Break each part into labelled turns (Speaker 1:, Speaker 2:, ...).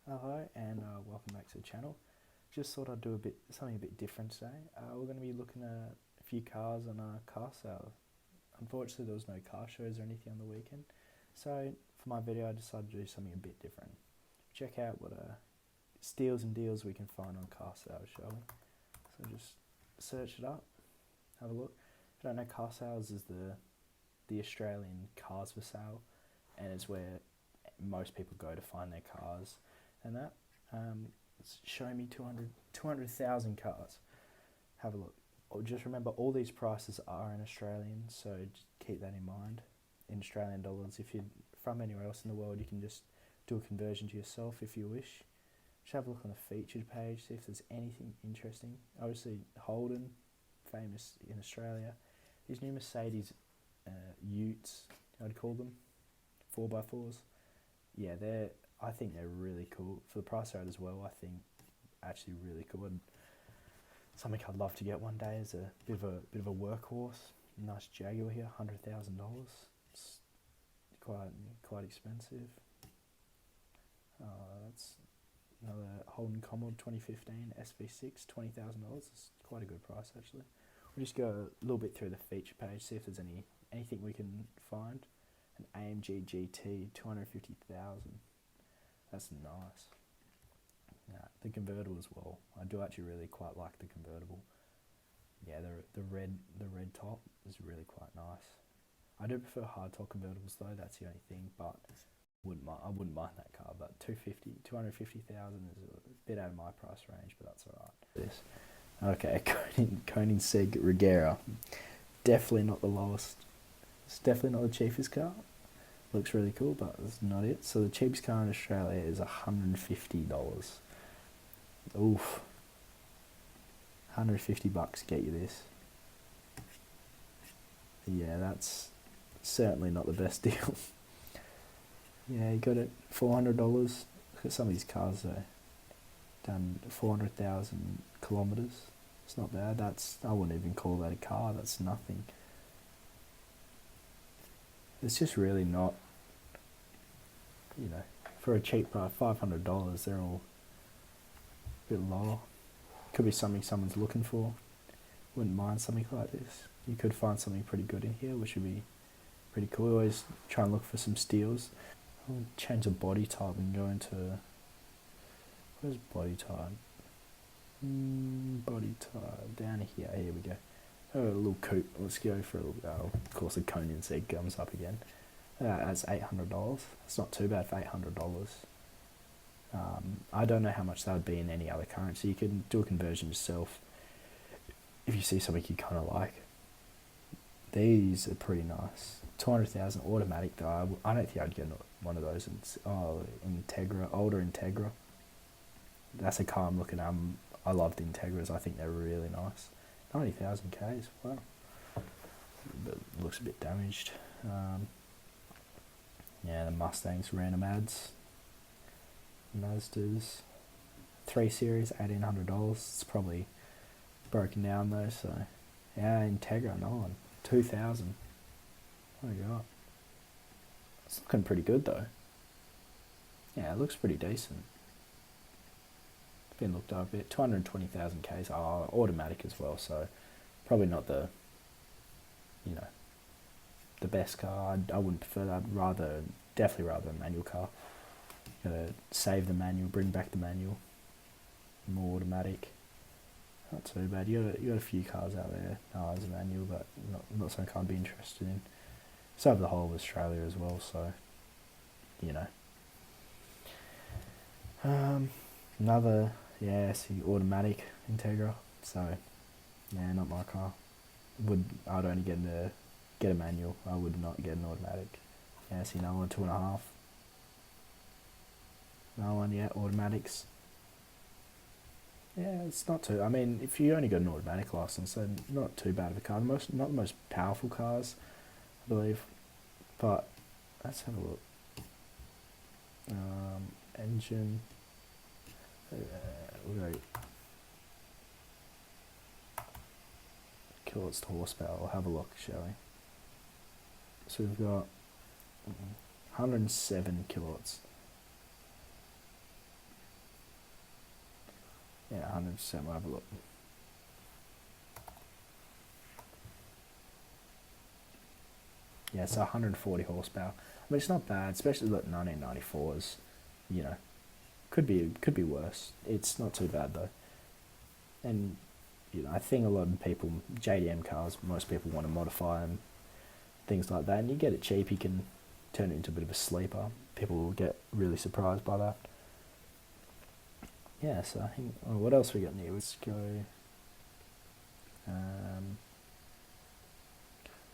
Speaker 1: Hello and welcome back to the channel. Just thought I'd do something a bit different today. We're going to be looking at a few cars on a car sale. Unfortunately, there was no car shows or anything on the weekend, so for my video, I decided to do something a bit different. Check out what steals and deals we can find on car sales, shall we? So just search it up, have a look. If you don't know, car sales is the Australian cars for sale, and it's where most people go to find their cars and that. It's showing me 200,000 cars. Have a look. Just remember, all these prices are in Australian, so just keep that in mind. In Australian dollars. If you're from anywhere else in the world, you can just do a conversion to yourself if you wish. Just have a look on the featured page, see if there's anything interesting. Obviously, Holden, famous in Australia. These new Mercedes Utes, I'd call them, 4x4s. Yeah, I think they're really cool for the price they're at as well. I think actually really cool. And something I'd love to get one day is a bit of a workhorse. Nice Jaguar here, $100,000. It's quite expensive. That's another Holden Commodore 2015 SV6, $20,000. It's quite a good price actually. We'll just go a little bit through the feature page, see if there's anything we can find. An AMG GT, 250,000. That's nice. Yeah, the convertible as well. I do actually really quite like the convertible. Yeah, the red top is really quite nice. I do prefer hardtop convertibles though. That's the only thing, but I wouldn't mind that car. But 250,000 is a bit out of my price range, but that's alright. This. Okay, Koenigsegg Regera. Definitely not the lowest. It's definitely not the cheapest car. Looks really cool, but that's not it. So the cheapest car in Australia is $150. Oof. $150 get you this. Yeah, that's certainly not the best deal. Yeah, you got it. $400. Look at some of these cars though. Done 400,000 kilometers. It's not bad. I wouldn't even call that a car. That's nothing. It's just really not, for a cheap price, $500, they're all a bit lower. Could be something someone's looking for. Wouldn't mind something like this. You could find something pretty good in here, which would be pretty cool. Always try and look for some steals. I'll change the body type and go into, where's body type? Body type, down here we go. Oh, a little coupe. Let's go for a little, of course the Koenigsegg comes up again. That's $800. It's not too bad for $800. I don't know how much that would be in any other currency. You can do a conversion yourself if you see something you kind of like. These are pretty nice. 200,000 automatic though. I don't think I'd get one of those. Integra, older Integra. That's a car I'm looking at. I love the Integras. I think they're really nice. 90,000 Ks. Wow. But looks a bit damaged. Yeah, the Mustangs, random ads. Mazdas 3 Series, $1,800. It's probably broken down though, so yeah, Integra 9, 2,000. Oh my god, it's looking pretty good though. Yeah, it looks pretty decent. It's been looked over a bit. 220,000 Ks. Automatic as well, so probably not the the best car. I wouldn't prefer that. Definitely rather a manual car. Gotta save the manual, bring back the manual. More automatic. Not too bad. You got a few cars out there. As a manual, but not something I'd be interested in. It's over the whole of Australia as well, so another see automatic Integra. So yeah, not my car. I'd only get a manual. I would not get an automatic. Yeah, see, no one 2.5. No one yet. Automatics. Yeah, it's not too. I mean, if you only got an automatic license, then not too bad of a car. Not the most powerful cars, I believe. But let's have a look. Engine. We'll go kilowatts to horsepower. We'll have a look, shall we? So we've got 107 kilowatts. So we'll have a look. Yeah, it's 140 horsepower. I mean, it's not bad, especially like 1994s. You know, could be worse. It's not too bad though. And you know, I think a lot of people, JDM cars, most people want to modify them, things like that, and you get it cheap. You can turn it into a bit of a sleeper. People will get really surprised by that. Yeah, so I think, oh, what else we got here? Let's go.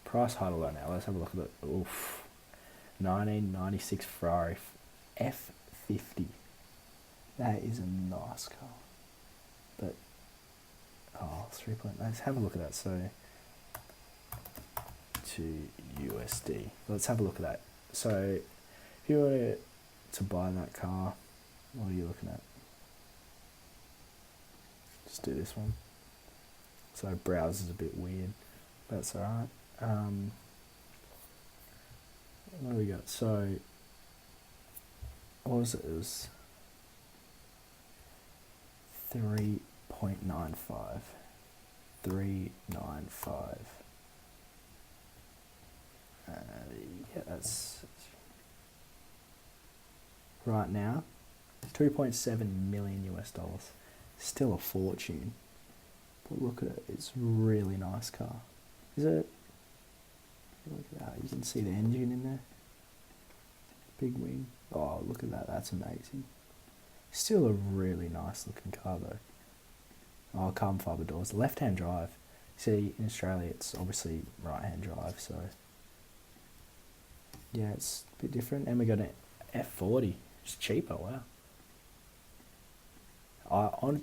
Speaker 1: Price highlight now. Let's have a look at it. Oof. 1996 Ferrari F50. That is a nice car. But, oh, 3 point. Let's have a look at that. So, to USD. Let's have a look at that. So, if you were to buy that car, what are you looking at? Just do this one. So, browse is a bit weird. That's alright. What do we got? So, what was it? It was 3.95. 395. Yeah, that's right now 2.7 million US dollars. Still a fortune. But look at it, it's a really nice car. Is it? Look at that, you can see the engine in there. Big wing. Oh, look at that, that's amazing. Still a really nice looking car though. Oh, carbon fibre doors. Left hand drive. See, in Australia it's obviously right hand drive, so yeah, it's a bit different. And we got an F40. It's cheaper, wow.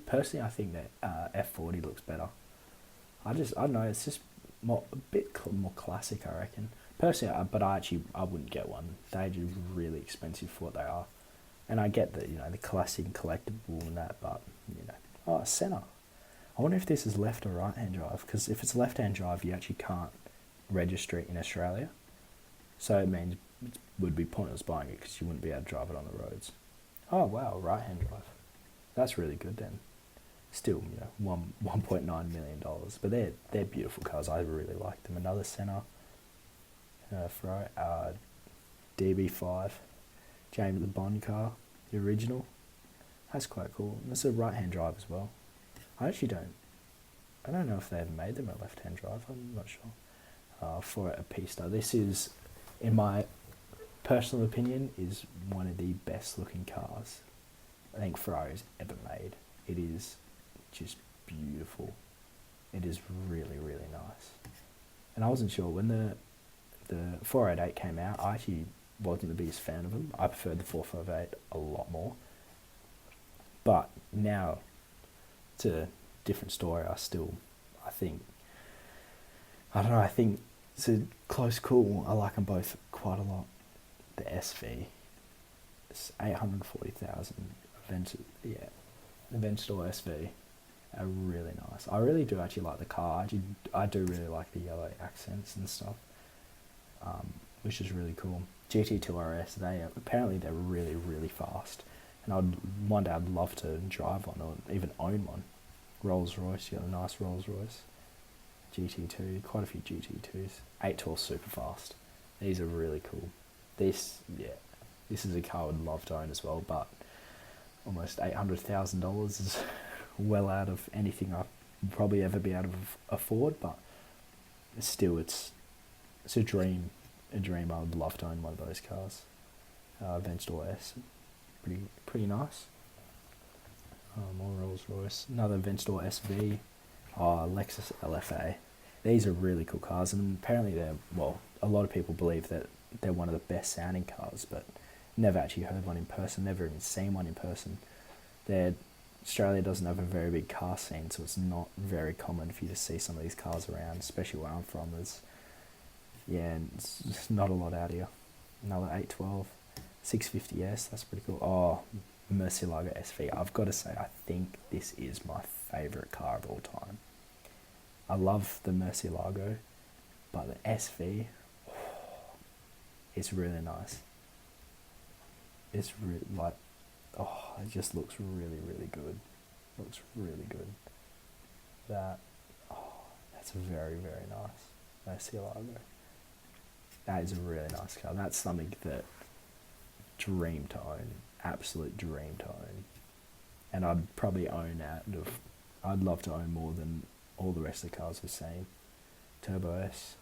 Speaker 1: Personally, I think that F40 looks better. I don't know, it's just a bit more classic, I reckon. Personally, but I wouldn't get one. They're just really expensive for what they are. And I get that, you know, the classic and collectible and that, but, you know. Oh, Senna. I wonder if this is left or right hand drive, because if it's left hand drive, you actually can't register it in Australia. So it means it would be pointless buying it because you wouldn't be able to drive it on the roads. Oh wow, right hand drive. That's really good then. Still, you know, $1.9 million, but they're beautiful cars. I really like them. Another Senna, Ferrari, DB5, James the Bond car, the original. That's quite cool. And it's a right hand drive as well. I don't know if they ever made them a left hand drive. I'm not sure. For a Pista, this is, in my personal opinion, is one of the best looking cars I think Ferrari's ever made. It is just beautiful. It is really, really nice. And I wasn't sure when the 488 came out. I actually wasn't the biggest fan of them. I preferred the 458 a lot more. But now, it's a different story. I think it's a close call. I like them both quite a lot. The SV, it's 840,000. The Aventador SV are really nice. I really do actually like the car. I do really like the yellow accents and stuff, which is really cool. GT2 RS, they're really, really fast. And one day I'd love to drive one or even own one. Rolls Royce, you got a nice Rolls Royce. GT2, quite a few GT2s. 812 super fast. These are really cool. This is a car I would love to own as well, but almost $800,000 is well out of anything I'll probably ever be able to afford, but still it's a dream. I would love to own one of those cars. Aventador S, pretty nice. More Rolls Royce, another Aventador SV, Lexus LFA. These are really cool cars, and apparently a lot of people believe that they're one of the best sounding cars, but never actually heard one in person, never even seen one in person. Australia doesn't have a very big car scene, so it's not very common for you to see some of these cars around, especially where I'm from. It's just not a lot out here. Another 812, 650S, that's pretty cool. Oh, Murcielago SV. I've got to say, I think this is my favourite car of all time. I love the Murcielago, but the SV, it's really nice. It's it just looks really, really good. Looks really good. That, oh, that's very, very nice. Murcielago. That is a really nice car. That's something that dream to own. Absolute dream to own. And I'd probably own I'd love to own more than all the rest of the cars we've seen. Turbo S,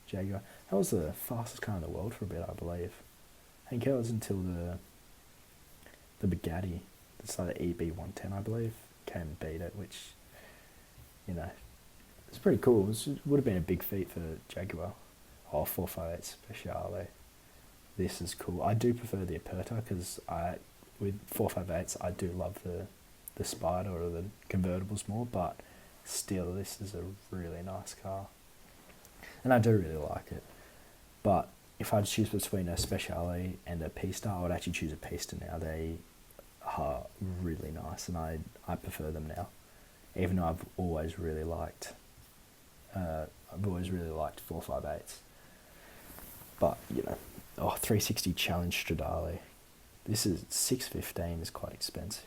Speaker 1: Jaguar. That was the fastest car in the world for a bit, I believe. I think it was until the Bugatti, it's like the EB110, I believe, came and beat it, which, you know, it's pretty cool. It would have been a big feat for Jaguar. Oh, 458 Speciale. This is cool. I do prefer the Aperta because with 458s, I do love the Spider or the convertibles more, but still, this is a really nice car. And I do really like it. But if I had to choose between a Speciale and a Pista, I would actually choose a Pista now. They are really nice, and I prefer them now. Even though I've always really liked 458s. But, you know, 360 Challenge Stradale. This is 615 is quite expensive.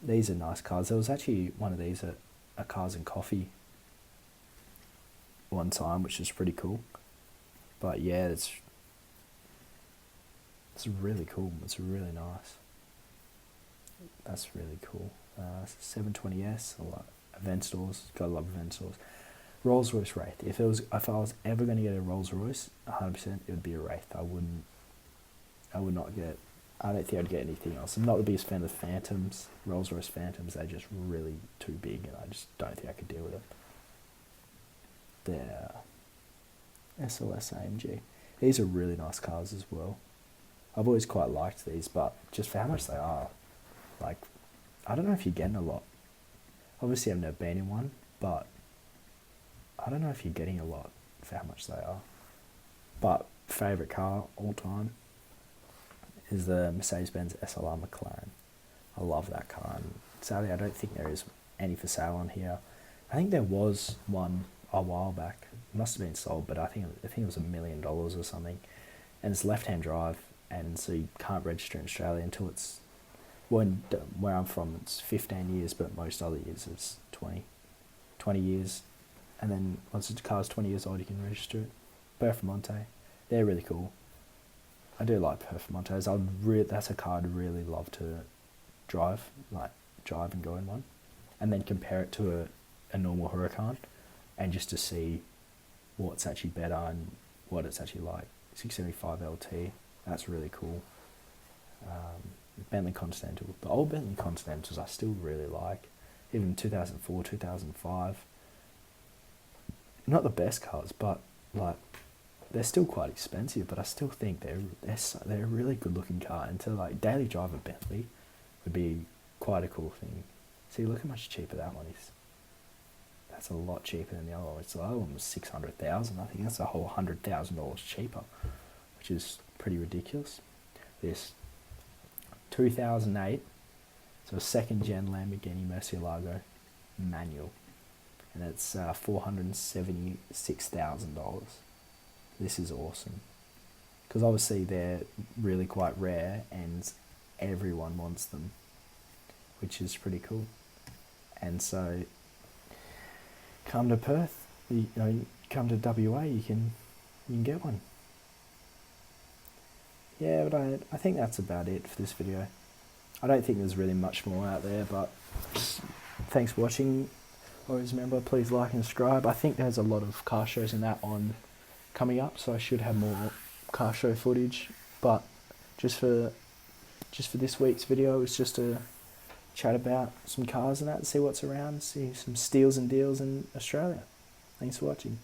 Speaker 1: These are nice cars. There was actually one of these at a Cars and Coffee one time, which is pretty cool. But yeah, it's really cool. It's really nice. That's really cool. 720S, I like event stores. Gotta love event stores. Rolls Royce Wraith. If I was ever going to get a Rolls Royce, 100%, it would be a Wraith. I don't think I'd get anything else. I'm not the biggest fan of Phantoms, Rolls Royce Phantoms. They're just really too big, and I just don't think I could deal with it. They're SLS AMG. These are really nice cars as well. I've always quite liked these, but just for how much they are, like, I don't know if you're getting a lot. Obviously, I've never been in one, but I don't know if you're getting a lot for how much they are. But favourite car all time is the Mercedes-Benz SLR McLaren. I love that car, and sadly I don't think there is any for sale on here. I think there was one a while back. It must have been sold, but I think it was $1 million or something. And it's left-hand drive, and so you can't register in Australia until it's, where I'm from, it's 15 years, but most other years it's 20 years. And then once the car's 20 years old, you can register it. Performante, they're really cool. I do like Performantes. That's a car I'd really love to drive and go in one. And then compare it to a normal Huracan, and just to see what's actually better and what it's actually like. 675 LT, that's really cool. Bentley Continental, the old Bentley Continentals I still really like, even 2004, 2005. Not the best cars, but like they're still quite expensive. But I still think they're a really good looking car. And to like daily drive a Bentley would be quite a cool thing. See, look how much cheaper that one is. That's a lot cheaper than the other one. The other one was 600,000. I think that's a whole $100,000 cheaper, which is pretty ridiculous. This 2008, so a second gen Lamborghini Murcielago manual, and it's $476,000. This is awesome, because obviously they're really quite rare and everyone wants them, which is pretty cool. And so come to Perth, come to WA, you can get one. Yeah, but I think that's about it for this video. I don't think there's really much more out there, but thanks for watching. Always remember, please like and subscribe. I think there's a lot of car shows and that on coming up, so I should have more car show footage. But just for this week's video, it's just to chat about some cars and that, see what's around, see some steals and deals in Australia. Thanks for watching.